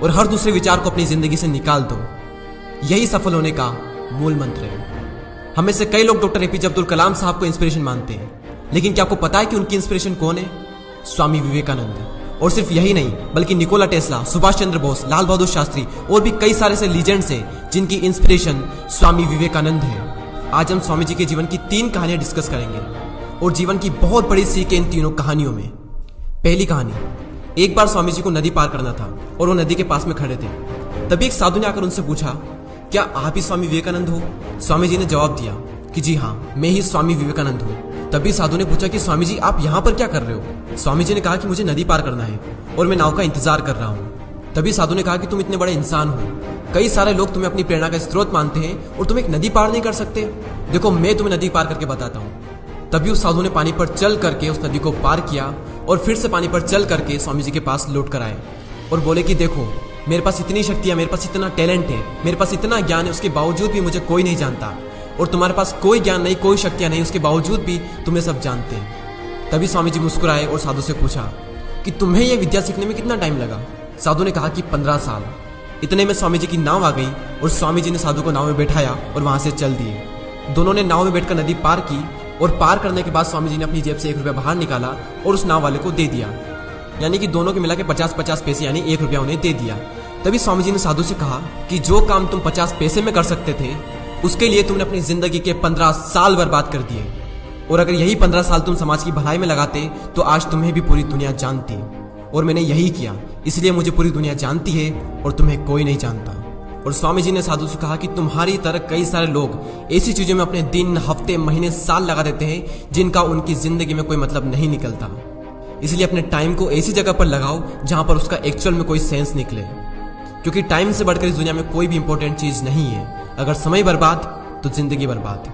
और हर दूसरे विचार को अपनी जिंदगी से निकाल दो। यही सफल होने का मूल मंत्र है। हमें से कई लोग डॉक्टर एपीजे अब्दुल कलाम साहब को इंस्पिरेशन मानते हैं, लेकिन क्या आपको पता है कि उनकी इंस्पिरेशन कौन है? स्वामी विवेकानंद। और सिर्फ यही नहीं, बल्कि निकोला टेस्ला, सुभाष चंद्र बोस, लाल बहादुर शास्त्री और भी कई सारे ऐसे लीजेंड्स हैं जिनकी इंस्पिरेशन स्वामी विवेकानंद है। आज हम स्वामी जी के जीवन की 3 कहानियां डिस्कस करेंगे और जीवन की बहुत बड़ी सीख है इन तीनों कहानियों में। पहली कहानी, एक बार स्वामी जी को नदी पार करना था और वो नदी के पास में खड़े थे। तभी एक साधु ने आकर उनसे पूछा, क्या आप ही स्वामी विवेकानंद हो? स्वामी जी ने जवाब दिया कि जी हाँ, मैं ही स्वामी विवेकानंद हूँ। तभी साधु ने पूछा कि स्वामी जी आप यहाँ पर क्या कर रहे हो? स्वामी जी ने कहा कि मुझे नदी पार करना है और मैं नाव का इंतजार कर रहा हूँ। तभी साधु ने कहा कि तुम इतने बड़े इंसान हो, कई सारे लोग तुम्हें अपनी प्रेरणा का स्रोत मानते हैं और तुम एक नदी पार नहीं कर सकते। देखो मैं तुम्हें नदी पार करके बताता हूँ। तभी उस साधु ने पानी पर चल करके उस नदी को पार किया और फिर से पानी पर चल करके स्वामी जी के पास लौट कर आए और बोले कि देखो मेरे पास इतनी शक्ति है, मेरे पास इतना टैलेंट है, मेरे पास इतना ज्ञान है, उसके बावजूद भी मुझे कोई नहीं जानता। और तुम्हारे पास कोई ज्ञान नहीं, कोई शक्तियां नहीं, उसके बावजूद भी तुम्हें सब जानते हैं। तभी स्वामी जी मुस्कुराए और साधु से पूछा कि तुम्हें यह विद्या सीखने में कितना टाइम लगा? साधु ने कहा कि 15 साल। इतने में स्वामी जी की नाव आ गई और स्वामी जी ने साधु को नाव में बैठाया और वहां से चल दिए। दोनों ने नाव में बैठकर नदी पार की और पार करने के बाद स्वामी जी ने अपनी जेब से 1 रुपया बाहर निकाला और उस नाव वाले को दे दिया। यानी कि दोनों के मिला के 50-50 पैसे यानी 1 रुपया उन्हें दे दिया। तभी स्वामी जी ने साधु से कहा कि जो काम तुम 50 पैसे में कर सकते थे, उसके लिए तुमने अपनी जिंदगी के 15 साल बर्बाद कर दिए। और अगर यही 15 साल तुम समाज की भलाई में लगाते तो आज तुम्हें भी पूरी दुनिया जानती। और मैंने यही किया, इसलिए मुझे पूरी दुनिया जानती है और तुम्हें कोई नहीं जानता। और स्वामी जी ने साधु से कहा कि तुम्हारी तरह कई सारे लोग ऐसी चीजों में अपने दिन, हफ्ते, महीने, साल लगा देते हैं जिनका उनकी जिंदगी में कोई मतलब नहीं निकलता। इसलिए अपने टाइम को ऐसी जगह पर लगाओ जहां पर उसका एक्चुअल में कोई सेंस निकले, क्योंकि टाइम से बढ़कर इस दुनिया में कोई भी इंपॉर्टेंट चीज नहीं है। अगर समय बर्बाद तो जिंदगी बर्बाद।